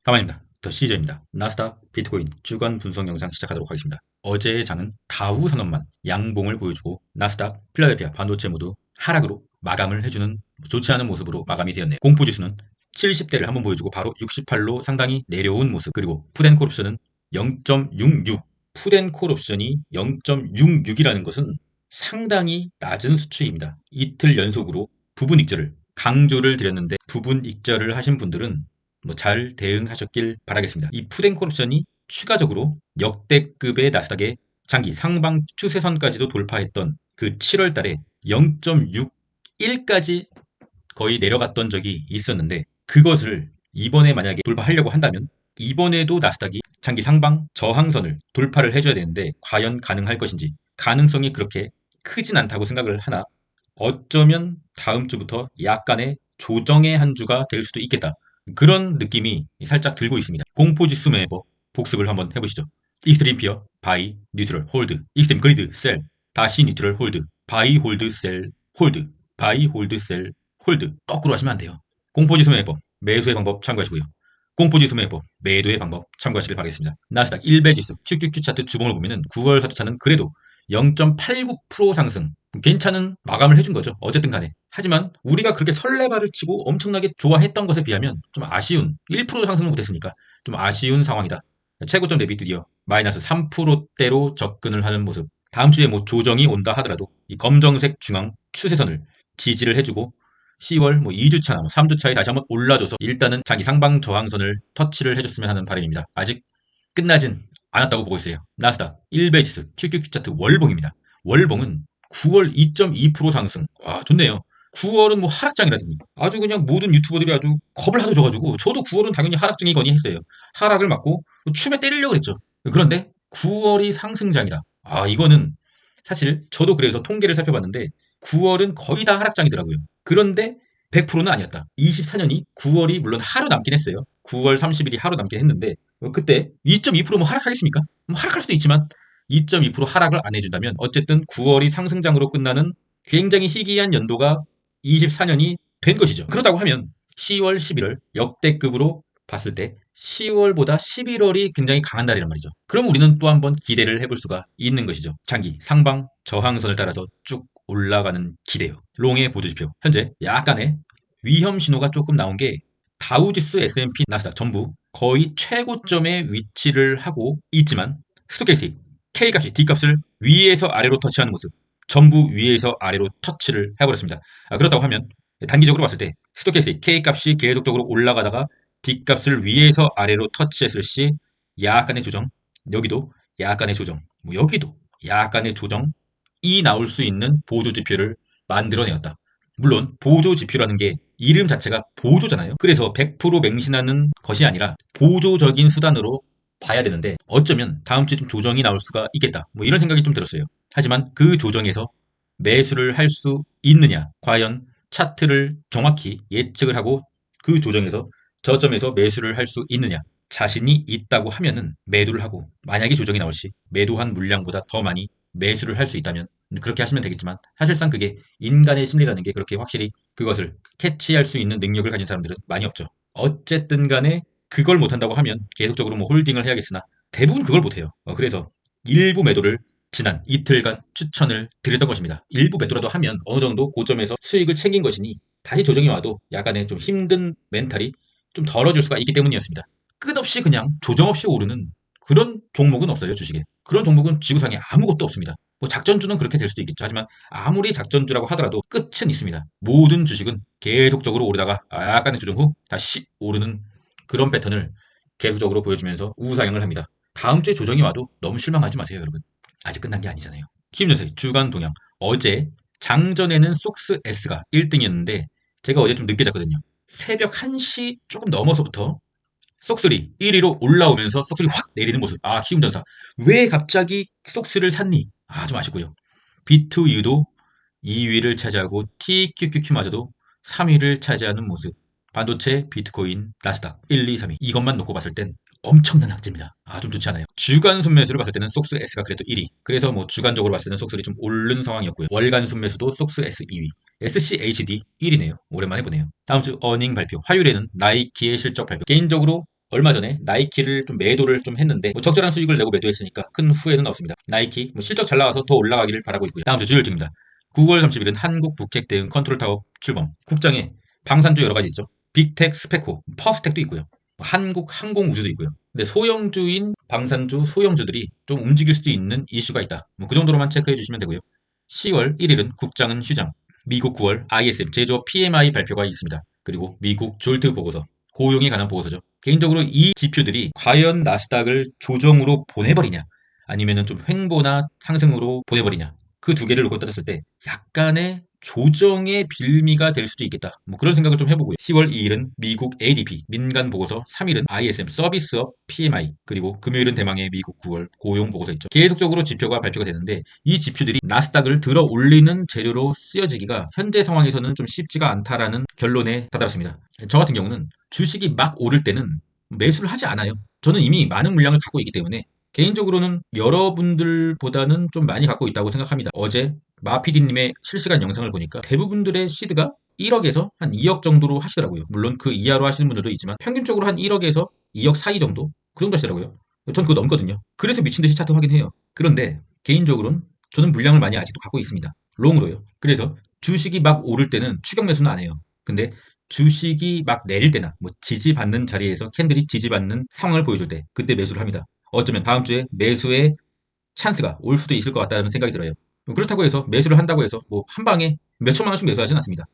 가만입니다. 더 시저입니다. 나스닥 비트코인 주간 분석 영상 시작하도록 하겠습니다. 어제의 장은 다우 산업만 양봉을 보여주고 나스닥, 필라델피아 반도체 모두 하락으로 마감을 해주는 좋지 않은 모습으로 마감이 되었네요. 공포지수는 70대를 한번 보여주고 바로 68로 상당히 내려온 모습, 그리고 푸드앤콜옵션은 0.66, 푸드앤콜옵션이 0.66이라는 것은 상당히 낮은 수치입니다. 이틀 연속으로 부분 익절을 강조를 드렸는데 부분 익절을 하신 분들은 잘 대응하셨길 바라겠습니다. 이 푸드앤콜옵션이 추가적으로 역대급의 나스닥의 장기 상방 추세선까지도 돌파했던 그 7월 달에 0.61까지 거의 내려갔던 적이 있었는데, 그것을 이번에 만약에 돌파하려고 한다면 이번에도 나스닥이 장기 상방 저항선을 돌파를 해줘야 되는데, 과연 가능할 것인지 가능성이 그렇게 크진 않다고 생각을 하나, 어쩌면 다음 주부터 약간의 조정의 한 주가 될 수도 있겠다, 그런 느낌이 살짝 들고 있습니다. 공포지수 매버 복습을 한번 해보시죠. 익스트림 피어, 바이, 뉴트럴, 홀드, 익스트림 그리드, 셀, 다시 뉴트럴, 홀드, 바이, 홀드, 셀, 홀드, 바이, 홀드, 셀, 홀드. 거꾸로 하시면 안 돼요. 공포지수 매법, 매수의 방법 참고하시고요. 공포지수 매법, 매도의 방법 참고하시길 바라겠습니다. 나스닥 1배지수, QQQ 차트 주봉을 보면은 9월 4주차는 그래도 0.89% 상승, 괜찮은 마감을 해준 거죠. 어쨌든 간에. 하지만 우리가 그렇게 설레발을 치고 엄청나게 좋아했던 것에 비하면 좀 아쉬운, 1% 상승을 못했으니까 좀 아쉬운 상황이다. 최고점 대비 드디어 마이너스 3%대로 접근을 하는 모습. 다음 주에 뭐 조정이 온다 하더라도 이 검정색 중앙 추세선을 지지를 해주고 10월 뭐 2주차, 3주차에 다시 한번 올라줘서 일단은 자기 상방 저항선을 터치를 해줬으면 하는 바람입니다. 아직 끝나진 않았다고 보고 있어요. 나스닥 1배지수 QQQ 차트 월봉입니다. 월봉은 9월 2.2% 상승. 와, 좋네요. 9월은 뭐 하락장이라더니 아주 그냥 모든 유튜버들이 아주 겁을 하도 줘가지고 저도 9월은 당연히 하락장이거니 했어요. 하락을 맞고 춤에 때리려고 그랬죠. 그런데 9월이 상승장이다. 아, 이거는 사실 저도 그래서 통계를 살펴봤는데 9월은 거의 다 하락장이더라고요. 그런데 100%는 아니었다. 24년이 9월이 물론 하루 남긴 했어요. 9월 30일이 하루 남긴 했는데 그때 2.2%뭐 하락하겠습니까? 뭐 하락할 수도 있지만 2.2% 하락을 안 해준다면 어쨌든 9월이 상승장으로 끝나는 굉장히 희귀한 연도가 24년이 된 것이죠. 그렇다고 하면 10월, 11월 역대급으로 봤을 때 10월보다 11월이 굉장히 강한 달이란 말이죠. 그럼 우리는 또 한번 기대를 해볼 수가 있는 것이죠. 장기 상방 저항선을 따라서 쭉 올라가는 기대요. 롱의 보조지표. 현재 약간의 위험 신호가 조금 나온 게 다우지수, S&P, 나스닥 전부 거의 최고점에 위치를 하고 있지만 스토캐스틱 K값이 D값을 위에서 아래로 터치하는 모습, 전부 위에서 아래로 터치를 해버렸습니다. 그렇다고 하면 단기적으로 봤을 때 스토캐스틱 K값이 계속적으로 올라가다가 D값을 위에서 아래로 터치했을 시 약간의 조정, 여기도 약간의 조정, 뭐 여기도 약간의 조정이 나올 수 있는 보조지표를 만들어내었다. 물론 보조지표라는 게 이름 자체가 보조잖아요. 그래서 100% 맹신하는 것이 아니라 보조적인 수단으로 봐야 되는데 어쩌면 다음 주에 좀 조정이 나올 수가 있겠다, 뭐 이런 생각이 좀 들었어요. 하지만 그 조정에서 매수를 할 수 있느냐, 과연 차트를 정확히 예측을 하고 그 조정에서 저점에서 매수를 할 수 있느냐, 자신이 있다고 하면은 매도를 하고, 만약에 조정이 나올 시 매도한 물량보다 더 많이 매수를 할 수 있다면 그렇게 하시면 되겠지만, 사실상 그게 인간의 심리라는 게 그렇게 확실히 그것을 캐치할 수 있는 능력을 가진 사람들은 많이 없죠. 어쨌든 간에 그걸 못한다고 하면 계속적으로 뭐 홀딩을 해야겠으나 대부분 그걸 못해요. 그래서 일부 매도를 지난 이틀간 추천을 드렸던 것입니다. 일부 매도라도 하면 어느 정도 고점에서 수익을 챙긴 것이니 다시 조정이 와도 약간의 좀 힘든 멘탈이 좀 덜어질 수가 있기 때문이었습니다. 끝없이 그냥 조정 없이 오르는 그런 종목은 없어요, 주식에. 그런 종목은 지구상에 아무것도 없습니다. 뭐 작전주는 그렇게 될 수도 있겠죠. 하지만 아무리 작전주라고 하더라도 끝은 있습니다. 모든 주식은 계속적으로 오르다가 약간의 조정 후 다시 오르는 그런 패턴을 계속적으로 보여주면서 우상향을 합니다. 다음 주에 조정이 와도 너무 실망하지 마세요, 여러분. 아직 끝난 게 아니잖아요. 키움전세 주간 동향. 어제 장전에는 속스 S가 1등이었는데 제가 어제 좀 늦게 잤거든요. 새벽 1시 조금 넘어서부터 속스리 1위로 올라오면서 속스리 확 내리는 모습. 아, 키움전사. 왜 갑자기 속스를 샀니? 아, 좀 아쉽고요. B2U도 2위를 차지하고 TQQQ마저도 3위를 차지하는 모습. 반도체, 비트코인, 나스닥 1, 2, 3위. 이것만 놓고 봤을 땐 엄청난 악재입니다. 아, 좀 좋지 않아요. 주간 순매수를 봤을 때는 속스 S가 그래도 1위. 그래서 뭐 주간적으로 봤을 때는 속스리 좀 오른 상황이었고요. 월간 순매수도 속스 S 2위. SCHD 1위네요. 오랜만에 보네요. 다음 주 어닝 발표. 화요일에는 나이키의 실적 발표. 개인적으로 얼마 전에 나이키를 좀 매도를 좀 했는데 뭐 적절한 수익을 내고 매도했으니까 큰 후회는 없습니다. 나이키 뭐 실적 잘 나와서 더 올라가기를 바라고 있고요. 다음 주 주요일입니다. 9월 30일은 한국 북핵 대응 컨트롤 타워 출범. 국장에 방산주 여러 가지 있죠. 빅텍, 스페코, 퍼스텍도 있고요. 한국 항공우주도 있고요. 근데 소형주인 방산주, 소형주들이 좀 움직일 수도 있는 이슈가 있다. 뭐 그 정도로만 체크해 주시면 되고요. 10월 1일은 국장은 휴장. 미국 9월 ISM 제조업 PMI 발표가 있습니다. 그리고 미국 졸트 보고서, 고용에 관한 보고서죠. 개인적으로 이 지표들이 과연 나스닥을 조정으로 보내버리냐, 아니면은 좀 횡보나 상승으로 보내버리냐, 그 두 개를 놓고 따졌을 때 약간의 조정의 빌미가 될 수도 있겠다. 뭐 그런 생각을 좀 해보고요. 10월 2일은 미국 ADP 민간 보고서, 3일은 ISM 서비스업 PMI, 그리고 금요일은 대망의 미국 9월 고용 보고서 있죠. 계속적으로 지표가 발표가 되는데 이 지표들이 나스닥을 들어 올리는 재료로 쓰여지기가 현재 상황에서는 좀 쉽지가 않다라는 결론에 다다랐습니다. 저 같은 경우는 주식이 막 오를 때는 매수를 하지 않아요. 저는 이미 많은 물량을 갖고 있기 때문에 개인적으로는 여러분들보다는 좀 많이 갖고 있다고 생각합니다. 어제 마피디님의 실시간 영상을 보니까 대부분들의 시드가 1억에서 한 2억 정도로 하시더라고요. 물론 그 이하로 하시는 분들도 있지만 평균적으로 한 1억에서 2억 사이 정도? 그 정도 하시더라고요. 전 그거 넘거든요. 그래서 미친듯이 차트 확인해요. 그런데 개인적으로는 저는 물량을 많이 아직도 갖고 있습니다. 롱으로요. 그래서 주식이 막 오를 때는 추격 매수는 안 해요. 근데 주식이 막 내릴 때나 뭐 지지받는 자리에서 캔들이 지지받는 상황을 보여줄 때 그때 매수를 합니다. 어쩌면 다음 주에 매수의 찬스가 올 수도 있을 것 같다는 생각이 들어요. 그렇다고 해서 매수를 한다고 해서 뭐 한 방에 몇 천만 원씩 매수하지는 않습니다.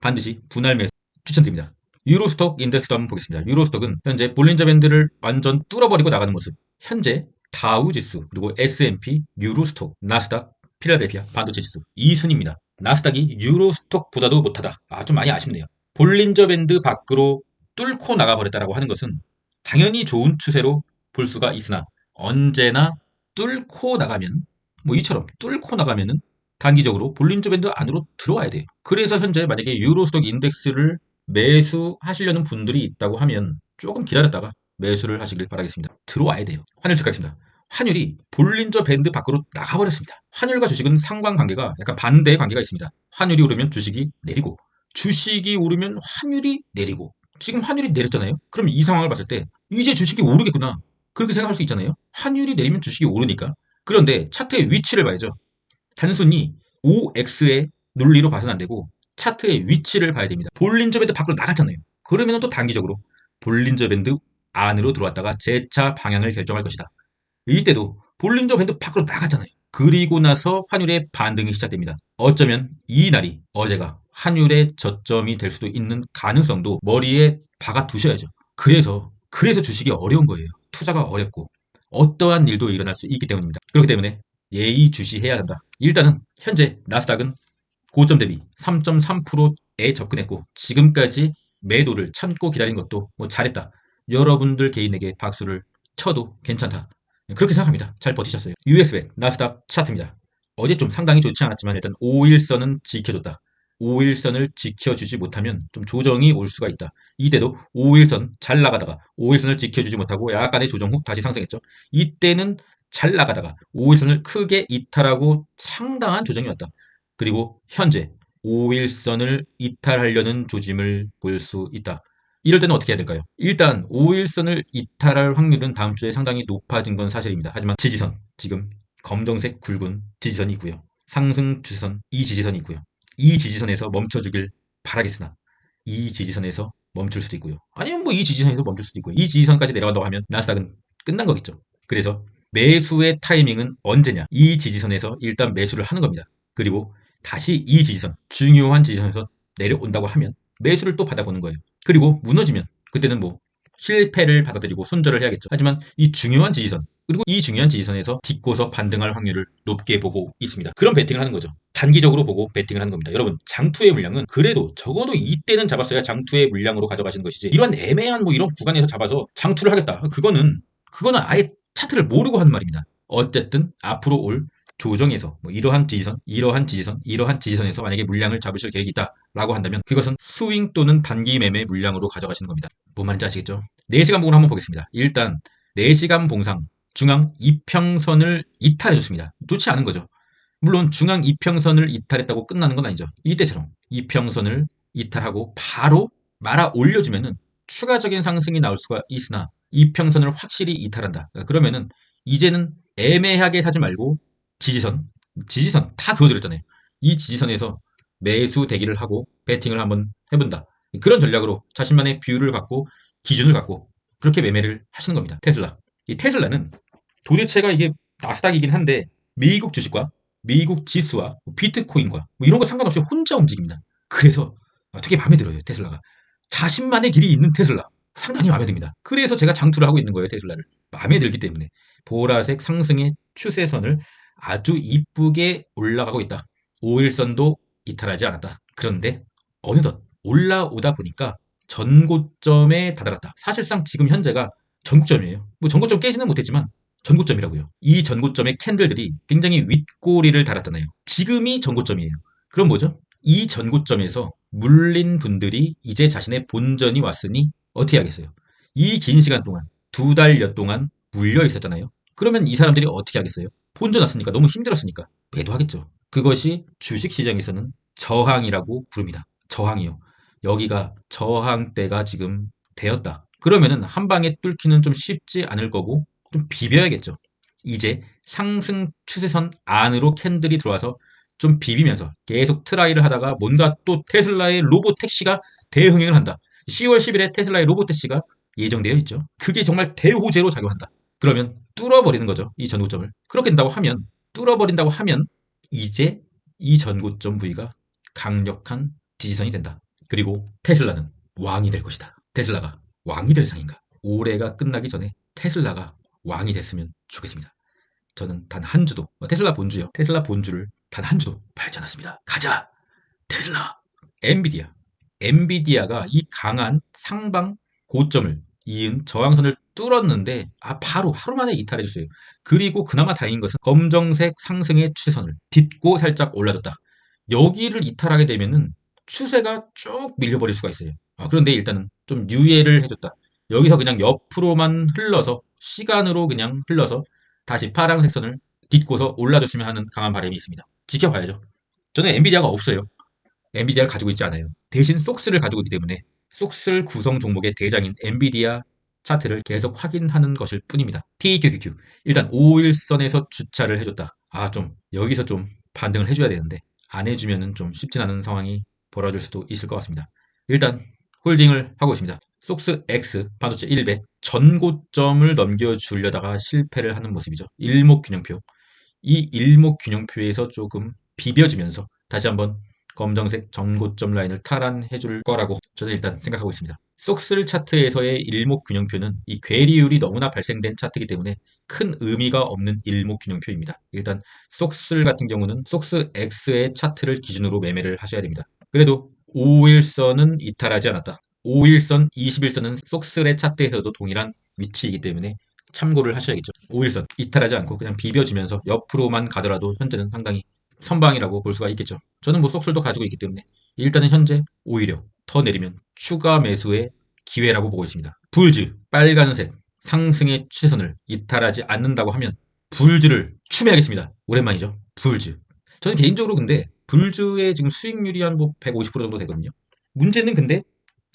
반드시 분할 매수 추천드립니다. 유로스톡 인덱스도 한번 보겠습니다. 유로스톡은 현재 볼린저 밴드를 완전 뚫어버리고 나가는 모습. 현재 다우 지수, 그리고 S&P, 유로스톡, 나스닥, 필라델피아 반도체 지수 2순위입니다. 나스닥이 유로스톡보다도 못하다. 좀 많이 아쉽네요. 볼린저 밴드 밖으로 뚫고 나가버렸다라고 하는 것은 당연히 좋은 추세로 볼 수가 있으나 언제나 뚫고 나가면 뭐 이처럼 뚫고 나가면은 단기적으로 볼린저 밴드 안으로 들어와야 돼요. 그래서 현재 만약에 유로스톡 인덱스를 매수하시려는 분들이 있다고 하면 조금 기다렸다가 매수를 하시길 바라겠습니다. 들어와야 돼요. 환율 체크하겠습니다. 환율이 볼린저 밴드 밖으로 나가버렸습니다. 환율과 주식은 상관관계가 약간 반대의 관계가 있습니다. 환율이 오르면 주식이 내리고, 주식이 오르면 환율이 내리고, 지금 환율이 내렸잖아요. 그럼 이 상황을 봤을 때 이제 주식이 오르겠구나, 그렇게 생각할 수 있잖아요. 환율이 내리면 주식이 오르니까. 그런데 차트의 위치를 봐야죠. 단순히 OX의 논리로 봐서는 안 되고 차트의 위치를 봐야 됩니다. 볼린저 밴드 밖으로 나갔잖아요. 그러면 또 단기적으로 볼린저 밴드 안으로 들어왔다가 재차 방향을 결정할 것이다. 이때도 볼린저 밴드 밖으로 나갔잖아요. 그리고 나서 환율의 반등이 시작됩니다. 어쩌면 이 날이 어제가 환율의 저점이 될 수도 있는 가능성도 머리에 박아 두셔야죠. 그래서 주식이 어려운 거예요. 투자가 어렵고 어떠한 일도 일어날 수 있기 때문입니다. 그렇기 때문에 예의주시해야 한다. 일단은 현재 나스닥은 고점 대비 3.3%에 접근했고 지금까지 매도를 참고 기다린 것도 뭐 잘했다. 여러분들 개인에게 박수를 쳐도 괜찮다. 그렇게 생각합니다. 잘 버티셨어요. US100 나스닥 차트입니다. 어제 좀 상당히 좋지 않았지만 일단 5일선은 지켜줬다. 5일선을 지켜주지 못하면 좀 조정이 올 수가 있다. 이때도 5일선 잘 나가다가 5일선을 지켜주지 못하고 약간의 조정 후 다시 상승했죠. 이때는 잘 나가다가 5일선을 크게 이탈하고 상당한 조정이 왔다. 그리고 현재 5일선을 이탈하려는 조짐을 볼 수 있다. 이럴 때는 어떻게 해야 될까요? 일단 5일선을 이탈할 확률은 다음 주에 상당히 높아진 건 사실입니다. 하지만 지지선, 지금 검정색 굵은 지지선이 있고요. 상승 추세선, 이 지지선이 있고요. 이 지지선에서 멈춰주길 바라겠으나 이 지지선에서 멈출 수도 있고요. 아니면 뭐 이 지지선에서 멈출 수도 있고요. 이 지지선까지 내려간다고 하면 나스닥은 끝난 거겠죠. 그래서 매수의 타이밍은 언제냐? 이 지지선에서 일단 매수를 하는 겁니다. 그리고 다시 이 지지선, 중요한 지지선에서 내려온다고 하면 매수를 또 받아보는 거예요. 그리고 무너지면 그때는 뭐 실패를 받아들이고 손절을 해야겠죠. 하지만 이 중요한 지지선, 그리고 이 중요한 지지선에서 딛고서 반등할 확률을 높게 보고 있습니다. 그런 베팅을 하는 거죠. 단기적으로 보고 베팅을 하는 겁니다. 여러분, 장투의 물량은 그래도 적어도 이때는 잡았어야 장투의 물량으로 가져가시는 것이지, 이런 애매한 뭐 이런 구간에서 잡아서 장투를 하겠다, 그거는 아예 차트를 모르고 하는 말입니다. 어쨌든 앞으로 올 조정에서 뭐 이러한 지지선, 이러한 지지선, 이러한 지지선에서 만약에 물량을 잡으실 계획이 있다라고 한다면 그것은 스윙 또는 단기 매매 물량으로 가져가시는 겁니다. 뭔 말인지 아시겠죠? 4시간 봉을 한번 보겠습니다. 일단 4시간 봉상 중앙 이평선을 이탈해줬습니다. 좋지 않은 거죠. 물론 중앙 이평선을 이탈했다고 끝나는 건 아니죠. 이때처럼 이평선을 이탈하고 바로 말아 올려주면은 추가적인 상승이 나올 수가 있으나 이평선을 확실히 이탈한다. 그러면은 이제는 애매하게 사지 말고 지지선 다 그어드렸잖아요. 이 지지선에서 매수 대기를 하고 배팅을 한번 해본다. 그런 전략으로 자신만의 뷰를 갖고 기준을 갖고 그렇게 매매를 하시는 겁니다. 테슬라. 이 테슬라는 도대체가 이게 나스닥이긴 한데 미국 주식과 미국 지수와 비트코인과 뭐 이런 거 상관없이 혼자 움직입니다. 그래서 되게 마음에 들어요. 테슬라가. 자신만의 길이 있는 테슬라. 상당히 마음에 듭니다. 그래서 제가 장투를 하고 있는 거예요. 테슬라를. 마음에 들기 때문에. 보라색 상승의 추세선을 아주 이쁘게 올라가고 있다. 5일선도 이탈하지 않았다. 그런데 어느덧 올라오다 보니까 전고점에 다다랐다. 사실상 지금 현재가 전고점이에요. 뭐 전고점 깨지는 못했지만 전고점이라고요. 이 전고점의 캔들들이 굉장히 윗꼬리를 달았잖아요. 지금이 전고점이에요. 그럼 뭐죠? 이 전고점에서 물린 분들이 이제 자신의 본전이 왔으니 어떻게 하겠어요? 이 긴 시간 동안 2달여 동안 물려 있었잖아요. 그러면 이 사람들이 어떻게 하겠어요? 본전 왔으니까 너무 힘들었으니까 매도하겠죠. 그것이 주식시장에서는 저항이라고 부릅니다. 저항이요. 여기가 저항대가 지금 되었다. 그러면은 한 방에 뚫기는 좀 쉽지 않을 거고 좀 비벼야겠죠. 이제 상승 추세선 안으로 캔들이 들어와서 좀 비비면서 계속 트라이를 하다가 뭔가 또 테슬라의 로보택시가 대흥행을 한다. 10월 10일에 테슬라의 로보택시가 예정되어 있죠. 그게 정말 대호재로 작용한다. 그러면 뚫어버리는 거죠. 이 전고점을. 그렇게 된다고 하면 뚫어버린다고 하면 이제 이 전고점 부위가 강력한 지지선이 된다. 그리고 테슬라는 왕이 될 것이다. 테슬라가 왕이 될 상인가? 올해가 끝나기 전에 테슬라가 왕이 됐으면 좋겠습니다. 저는 단 한 주도 테슬라 본주요. 테슬라 본주를 단 한 주도 팔지 않았습니다. 가자 테슬라. 엔비디아. 엔비디아가 이 강한 상방 고점을 이은 저항선을 뚫었는데 바로 하루 만에 이탈해줬어요. 그리고 그나마 다행인 것은 검정색 상승의 추세선을 딛고 살짝 올라졌다. 여기를 이탈하게 되면은 추세가 쭉 밀려버릴 수가 있어요. 그런데 일단은 좀 유예를 해줬다. 여기서 그냥 옆으로만 흘러서 시간으로 그냥 흘러서 다시 파란색 선을 딛고서 올라줬으면 하는 강한 바람이 있습니다. 지켜봐야죠. 저는 엔비디아가 없어요. 엔비디아를 가지고 있지 않아요. 대신 속스를 가지고 있기 때문에 속스 구성 종목의 대장인 엔비디아 차트를 계속 확인하는 것일 뿐입니다. TQQQ. 일단 5일선에서 주차를 해줬다. 좀 여기서 좀 반등을 해줘야 되는데 안 해주면은 좀 쉽진 않은 상황이 벌어질 수도 있을 것 같습니다. 일단 홀딩을 하고 있습니다. 속스 X 반도체 1배 전고점을 넘겨주려다가 실패를 하는 모습이죠. 일목균형표. 이 일목균형표에서 조금 비벼주면서 다시 한번 검정색 전고점 라인을 탈환해 줄 거라고 저는 일단 생각하고 있습니다. 속슬 차트에서의 일목균형표는 이 괴리율이 너무나 발생된 차트이기 때문에 큰 의미가 없는 일목균형표입니다. 일단 속슬 같은 경우는 속스 X의 차트를 기준으로 매매를 하셔야 됩니다. 그래도 5일선은 이탈하지 않았다. 5일선, 21선은 속슬의 차트에서도 동일한 위치이기 때문에 참고를 하셔야겠죠. 5일선 이탈하지 않고 그냥 비벼주면서 옆으로만 가더라도 현재는 상당히 선방이라고 볼 수가 있겠죠. 저는 뭐 속술도 가지고 있기 때문에 일단은 현재 오히려 더 내리면 추가 매수의 기회라고 보고 있습니다. 불즈 빨간색 상승의 추세선을 이탈하지 않는다고 하면 불즈를 추매하겠습니다. 오랜만이죠. 불즈. 저는 개인적으로 근데 불즈의 지금 수익률이 한 뭐 150% 정도 되거든요. 문제는 근데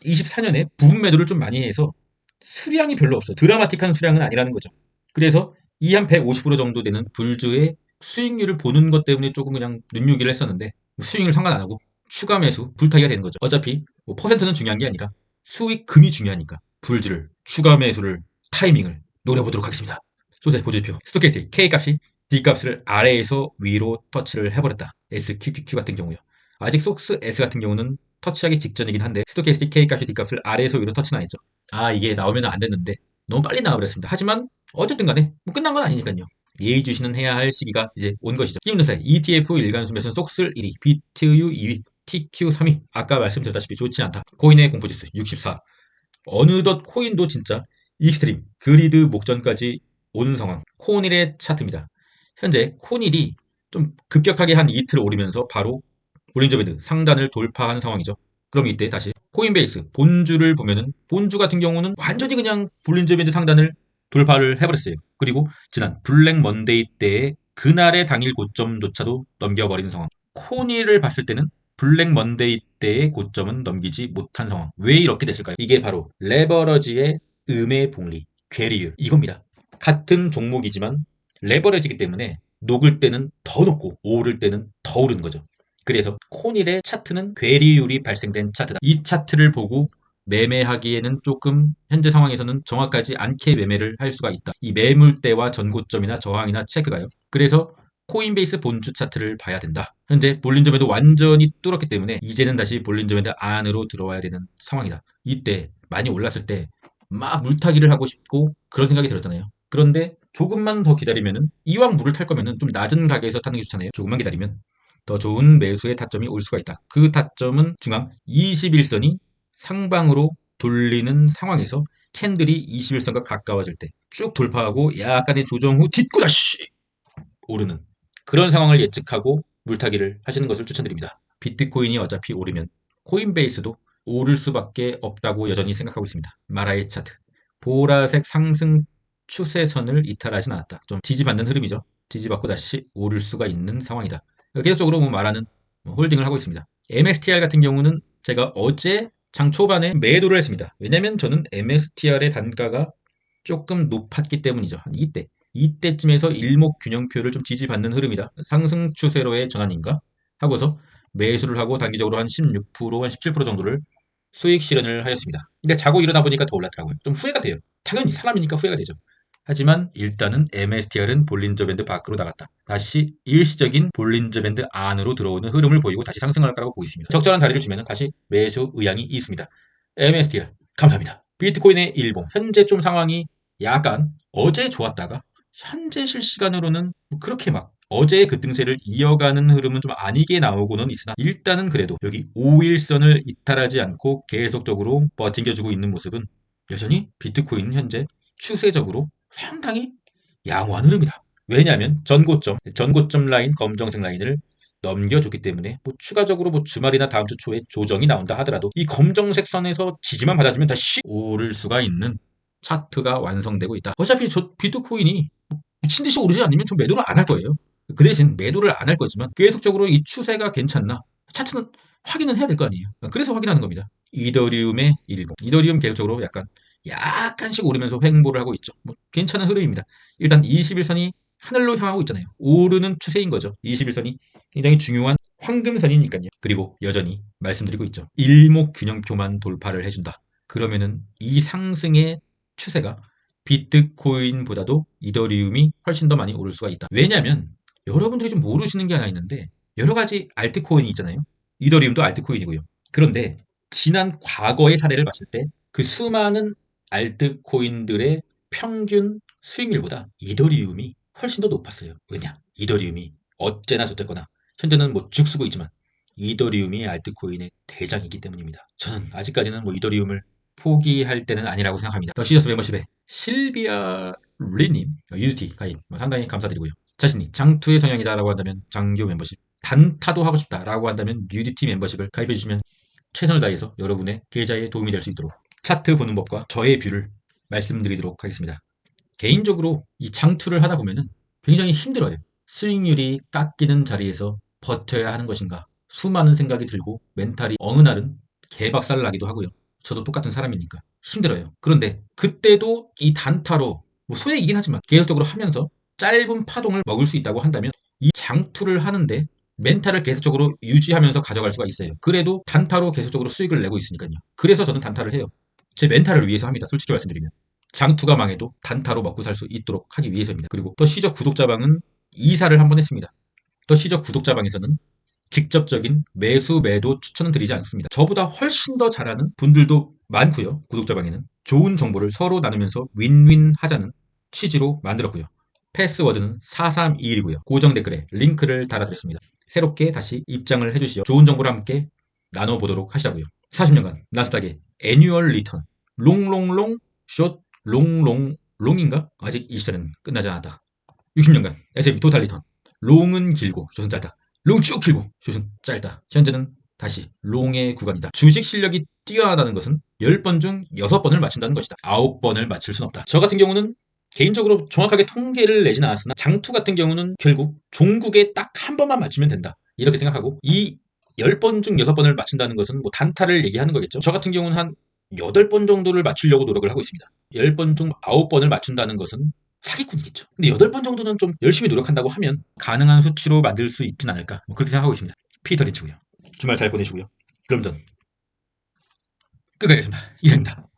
24년에 부분 매도를 좀 많이 해서 수량이 별로 없어. 드라마틱한 수량은 아니라는 거죠. 그래서 이 한 150% 정도 되는 불주의 수익률을 보는 것 때문에 조금 그냥 눈요기를 했었는데 수익률 상관 안 하고 추가 매수 불타기가 되는 거죠. 어차피 뭐 퍼센트는 중요한 게 아니라 수익금이 중요하니까 불주를 추가 매수를 타이밍을 노려보도록 하겠습니다. 소재 보조표 스토캐스틱 K값이 D값을 아래에서 위로 터치를 해버렸다. SQQQ 같은 경우요. 아직 속스 S 같은 경우는 터치하기 직전이긴 한데 스토캐스틱 K값이 D값을 아래에서 위로 터치는 안 했죠. 이게 나오면 안 됐는데 너무 빨리 나와버렸습니다. 하지만 어쨌든 간에 뭐 끝난 건 아니니까요. 예의주시는 해야 할 시기가 이제 온 것이죠. 끼임누세 ETF 일간수 매수는 속슬 1위, BTU 2위, TQ 3위. 아까 말씀드렸다시피 좋지 않다. 코인의 공포지수 64. 어느덧 코인도 진짜 익스트림, 그리드 목전까지 오는 상황. 코닐의 차트입니다. 현재 코닐이 좀 급격하게 한 이틀 오르면서 바로 볼린저 밴드 상단을 돌파한 상황이죠. 그럼 이때 다시 코인베이스 본주를 보면은 본주 같은 경우는 완전히 그냥 볼린저 밴드 상단을 돌파를 해버렸어요. 그리고 지난 블랙 먼데이 때의 그날의 당일 고점조차도 넘겨버리는 상황. 코니를 봤을 때는 블랙 먼데이 때의 고점은 넘기지 못한 상황. 왜 이렇게 됐을까요? 이게 바로 레버러지의 음의 복리, 괴리율 이겁니다. 같은 종목이지만 레버리지이기 때문에 녹을 때는 더 녹고 오를 때는 더 오르는 거죠. 그래서 코닐의 차트는 괴리율이 발생된 차트다. 이 차트를 보고 매매하기에는 조금 현재 상황에서는 정확하지 않게 매매를 할 수가 있다. 이 매물대와 전고점이나 저항이나 체크가요. 그래서 코인베이스 본주 차트를 봐야 된다. 현재 볼린저 밴드 완전히 뚫었기 때문에 이제는 다시 볼린저 밴드 안으로 들어와야 되는 상황이다. 이때 많이 올랐을 때 막 물타기를 하고 싶고 그런 생각이 들었잖아요. 그런데 조금만 더 기다리면은 이왕 물을 탈 거면은 좀 낮은 가격에서 타는 게 좋잖아요. 조금만 기다리면 더 좋은 매수의 타점이 올 수가 있다. 그 타점은 중앙 21선이 상방으로 돌리는 상황에서 캔들이 21선과 가까워질 때 쭉 돌파하고 약간의 조정 후 뒷구다시 오르는 그런 상황을 예측하고 물타기를 하시는 것을 추천드립니다. 비트코인이 어차피 오르면 코인베이스도 오를 수밖에 없다고 여전히 생각하고 있습니다. 마라의 차트 보라색 상승 추세선을 이탈하진 않았다. 좀 지지받는 흐름이죠. 지지받고 다시 오를 수가 있는 상황이다. 계속적으로 마라는 홀딩을 하고 있습니다. MSTR 같은 경우는 제가 어제 장 초반에 매도를 했습니다. 왜냐면 저는 MSTR의 단가가 조금 높았기 때문이죠. 한 이때쯤에서 일목균형표를 좀 지지받는 흐름이다. 상승 추세로의 전환인가? 하고서 매수를 하고 단기적으로 한 16%, 한 17% 정도를 수익 실현을 하였습니다. 근데 자고 일어나 보니까 더 올랐더라고요. 좀 후회가 돼요. 당연히 사람이니까 후회가 되죠. 하지만 일단은 MSTR은 볼린저 밴드 밖으로 나갔다. 다시 일시적인 볼린저 밴드 안으로 들어오는 흐름을 보이고 다시 상승할 거라고 보고 있습니다. 적절한 다리를 주면 다시 매수 의향이 있습니다. MSTR 감사합니다. 비트코인의 일봉 현재 좀 상황이 약간 어제 좋았다가 현재 실시간으로는 그렇게 막 어제의 급등세를 이어가는 흐름은 좀 아니게 나오고는 있으나 일단은 그래도 여기 5일선을 이탈하지 않고 계속적으로 버팅겨주고 있는 모습은 여전히 비트코인은 현재 추세적으로 상당히 양호한 흐름이다. 왜냐하면 전고점 라인, 검정색 라인을 넘겨줬기 때문에 추가적으로 주말이나 다음 주 초에 조정이 나온다 하더라도 이 검정색 선에서 지지만 받아주면 다시 오를 수가 있는 차트가 완성되고 있다. 어차피 저 비트코인이 미친 듯이 오르지 않으면 좀 매도를 안 할 거예요. 그 대신 매도를 안 할 거지만 계속적으로 이 추세가 괜찮나 차트는 확인은 해야 될 거 아니에요. 그래서 확인하는 겁니다. 이더리움의 일봉. 이더리움 계속적으로 약간씩 오르면서 횡보를 하고 있죠. 괜찮은 흐름입니다. 일단 21선이 하늘로 향하고 있잖아요. 오르는 추세인 거죠. 21선이 굉장히 중요한 황금선이니까요. 그리고 여전히 말씀드리고 있죠. 일목균형표만 돌파를 해준다. 그러면은 이 상승의 추세가 비트코인보다도 이더리움이 훨씬 더 많이 오를 수가 있다. 왜냐하면 여러분들이 좀 모르시는 게 하나 있는데 여러 가지 알트코인이 있잖아요. 이더리움도 알트코인이고요. 그런데 지난 과거의 사례를 봤을 때 그 수많은 알트코인들의 평균 수익률보다 이더리움이 훨씬 더 높았어요. 왜냐? 이더리움이 어째나 저쨌거나 현재는 죽쓰고 있지만 이더리움이 알트코인의 대장이기 때문입니다. 저는 아직까지는 이더리움을 포기할 때는 아니라고 생각합니다. 더 시저스 멤버십에 실비아 리님 UT 가입 상당히 감사드리고요. 자신이 장투의 성향이다라고 한다면 장교 멤버십, 단타도 하고 싶다라고 한다면 UDT 멤버십을 가입해주시면 최선을 다해서 여러분의 계좌에 도움이 될 수 있도록 차트 보는 법과 저의 뷰를 말씀드리도록 하겠습니다. 개인적으로 이 장투를 하다 보면은 굉장히 힘들어요. 수익률이 깎이는 자리에서 버텨야 하는 것인가 수많은 생각이 들고 멘탈이 어느 날은 개박살 나기도 하고요. 저도 똑같은 사람이니까 힘들어요. 그런데 그때도 이 단타로 소액이긴 하지만 계속적으로 하면서 짧은 파동을 먹을 수 있다고 한다면 이 장투를 하는데 멘탈을 계속적으로 유지하면서 가져갈 수가 있어요. 그래도 단타로 계속적으로 수익을 내고 있으니까요. 그래서 저는 단타를 해요. 제 멘탈을 위해서 합니다. 솔직히 말씀드리면. 장투가 망해도 단타로 먹고 살 수 있도록 하기 위해서입니다. 그리고 더 시저 구독자방은 이사를 한번 했습니다. 더 시저 구독자방에서는 직접적인 매수 매도 추천은 드리지 않습니다. 저보다 훨씬 더 잘하는 분들도 많고요. 구독자방에는 좋은 정보를 서로 나누면서 윈윈 하자는 취지로 만들었고요. 패스워드는 4321이고요. 고정 댓글에 링크를 달아드렸습니다. 새롭게 다시 입장을 해주시죠. 좋은 정보를 함께 나눠보도록 하시자고요. 40년간 나스닥의 애뉴얼 리턴 롱롱롱 숏 롱롱롱인가? 아직 20전은 끝나지 않았다. 60년간 S&P 토탈 리턴 롱은 길고 숏은 짧다. 롱 쭉 길고 숏은 짧다. 현재는 다시 롱의 구간이다. 주식 실력이 뛰어나다는 것은 10번 중 6번을 맞춘다는 것이다. 9번을 맞출 순 없다. 저 같은 경우는 개인적으로 정확하게 통계를 내진 않았으나 장투 같은 경우는 결국 종국에 딱 한 번만 맞추면 된다. 이렇게 생각하고 이 10번 중 6번을 맞춘다는 것은 단타를 얘기하는 거겠죠. 저 같은 경우는 한 8번 정도를 맞추려고 노력을 하고 있습니다. 10번 중 9번을 맞춘다는 것은 사기꾼이겠죠. 근데 8번 정도는 좀 열심히 노력한다고 하면 가능한 수치로 만들 수 있진 않을까, 그렇게 생각하고 있습니다. 피터 린치고요. 주말 잘 보내시고요. 그럼 전 끝까지 하겠습니다. 이상입니다.